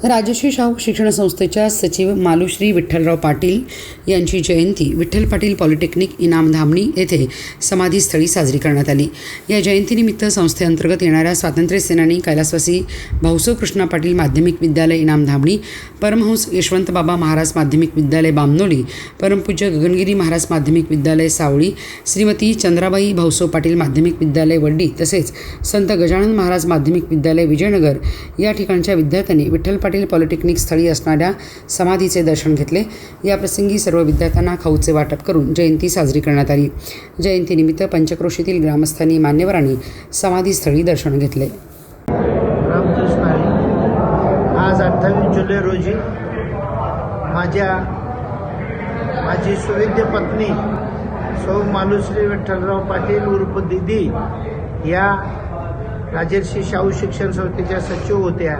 राजश्री शाहू शिक्षण संस्थेच्या सचिव मालुश्री विठ्ठलराव पाटील यांची जयंती विठ्ठल पाटील पॉलिटेक्निक इनाम धामणी येथे समाधीस्थळी साजरी करण्यात आली। या जयंतीनिमित्त संस्थेअंतर्गत येणाऱ्या स्वातंत्र्यसेनानी कैलासवासी भाऊसाहेब कृष्णा पाटील माध्यमिक विद्यालय इनाम धामणी, परमहंस यशवंतबाबा महाराज माध्यमिक विद्यालय बामनोली, परमपूज्य गगनगिरी महाराज माध्यमिक विद्यालय सावळी, श्रीमती चंद्राबाई भाऊसाहेब पाटील माध्यमिक विद्यालय वड्डी तसेच संत गजानन महाराज माध्यमिक विद्यालय विजयनगर या ठिकाणच्या विद्यार्थ्यांनी विठ्ठल पाटील पॉलिटेक्निक स्थळी असणाऱ्या समाधीचे दर्शन घेतले। या प्रसंगी सर्व विद्यार्थ्यांना खाऊचे वाटप करून जयंती साजरी करण्यात आली। जयंतीनिमित्त पंचक्रोशीतील ग्रामस्थांनी मान्यवरांनी समाधीस्थळी दर्शन घेतले। रामकृष्ण हरी। आज 28 जुलै रोजी माझी सुविद्य पत्नी सौ मालुश्री विठ्ठलराव पाटील उर्फ दीदी या राजर्षी शाहू शिक्षण संस्थेच्या सचिव होत्या,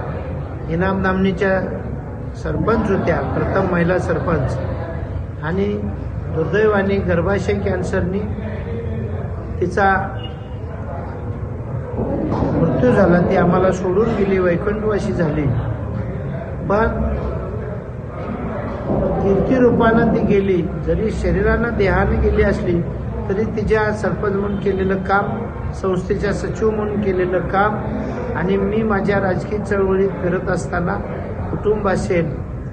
इनाम धामणीच्या सरपंच होत्या, प्रथम महिला सरपंच, आणि दुर्दैवाने गर्भाशय कॅन्सरनी तिचा मृत्यू झाला। ती आम्हाला सोडून गेली, वैकुंठवासी झाली। पण कीर्तिरूपानं ती गेली, जरी शरीरानं देहाने गेली असली तरी तिच्या सरपंच म्हणून केलेलं काम, संस्थेच्या सचिव म्हणून केलेलं काम, आणि मी माझ्या राजकीय चळवळीत फिरत असताना कुटुंब असेल,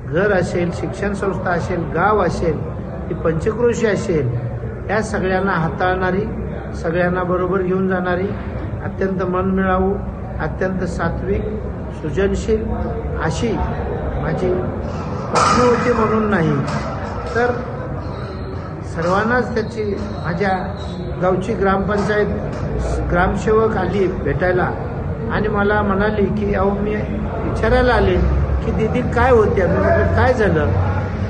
घर असेल, शिक्षण संस्था असेल, गाव असेल, ती पंचक्रोशी असेल, या सगळ्यांना हाताळणारी, सगळ्यांना बरोबर घेऊन जाणारी, अत्यंत मनमिळावू, अत्यंत सात्विक, सृजनशील अशी माझी पत्नी होती म्हणून नाही तर सर्वांनाच त्याची, माझ्या गावची ग्रामपंचायत ग्रामसेवक आली भेटायला आणि मला म्हणाली की अहो मी विचारायला आले की दीदी काय होत्या। मी म्हटलं काय झालं,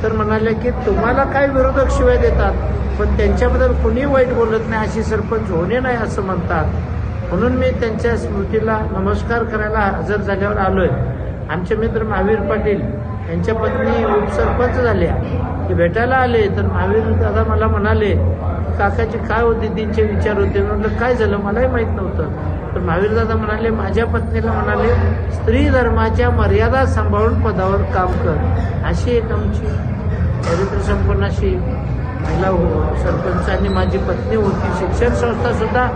तर म्हणाले की तुम्हाला काय विरोधक शिवाय देतात पण त्यांच्याबद्दल कुणी वाईट बोलत नाही, अशी सरपंच होणे नाही असं म्हणतात। म्हणून मी त्यांच्या स्मृतीला नमस्कार करायला हजर झाल्यावर आलोय। आमचे मित्र महावीर पाटील यांच्या पत्नी उपसरपंच झाल्या, ते भेटायला आले तर महावीर दादा मला म्हणाले काकाची काय होती, दीदींचे विचार होते। म्हटलं काय झालं, मलाही माहीत नव्हतं। तर महावीर दादा म्हणाले माझ्या पत्नीला म्हणाले स्त्री धर्माच्या मर्यादा सांभाळून पदावर काम कर। अशी एक आमची चरित्र संपन्न अशी महिला सरपंच आणि माझी पत्नी होती। शिक्षण संस्था सुद्धा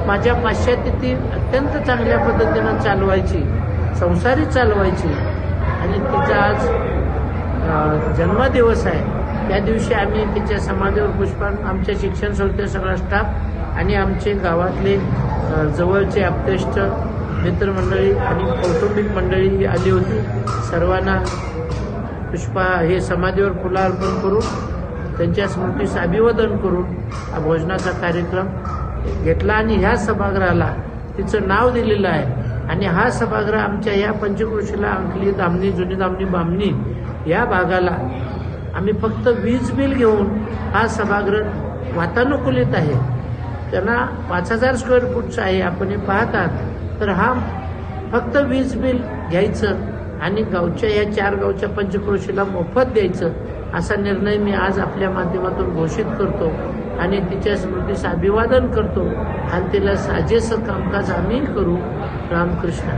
माझ्या पाश्चात्य ती अत्यंत चांगल्या पद्धतीनं चालवायची, संसारी चालवायची, आणि तिचा आज जन्मदिवस आहे। त्या दिवशी आम्ही तिच्या समाधीवर पुष्पांजली, आमच्या शिक्षण संस्थेचा सगळा स्टाफ आणि आमचे गावातले जवळचे आप्तेष्ट मित्रमंडळी आणि कौटुंबिक मंडळी आली होती। सर्वांना हे समाधीवर फुलं अर्पण करून त्यांच्या स्मृतीस अभिवादन करून हा भोजनाचा कार्यक्रम घेतला आणि ह्या सभागृहाला तिचं नाव दिलेलं आहे। आणि हा सभागृह आमच्या या पंचक्रोशीला अंकली धामणी, जुनी धामणी, बामणी या भागाला आम्ही फक्त वीज बिल घेऊन हा सभागृह वातानुकूलित आहे। त्यांना 5000 स्क्वेअर फूटचा आहे, आपण हे पाहतात। तर हा फक्त वीज बिल घ्यायचं आणि गावच्या या 4 गावच्या पंचक्रोशीला मोफत द्यायचं असा निर्णय मी आज आपल्या माध्यमातून घोषित करतो आणि तिच्या स्मृतीस अभिवादन करतो आणि तिला साजेसं कामकाज आम्ही करू। रामकृष्ण।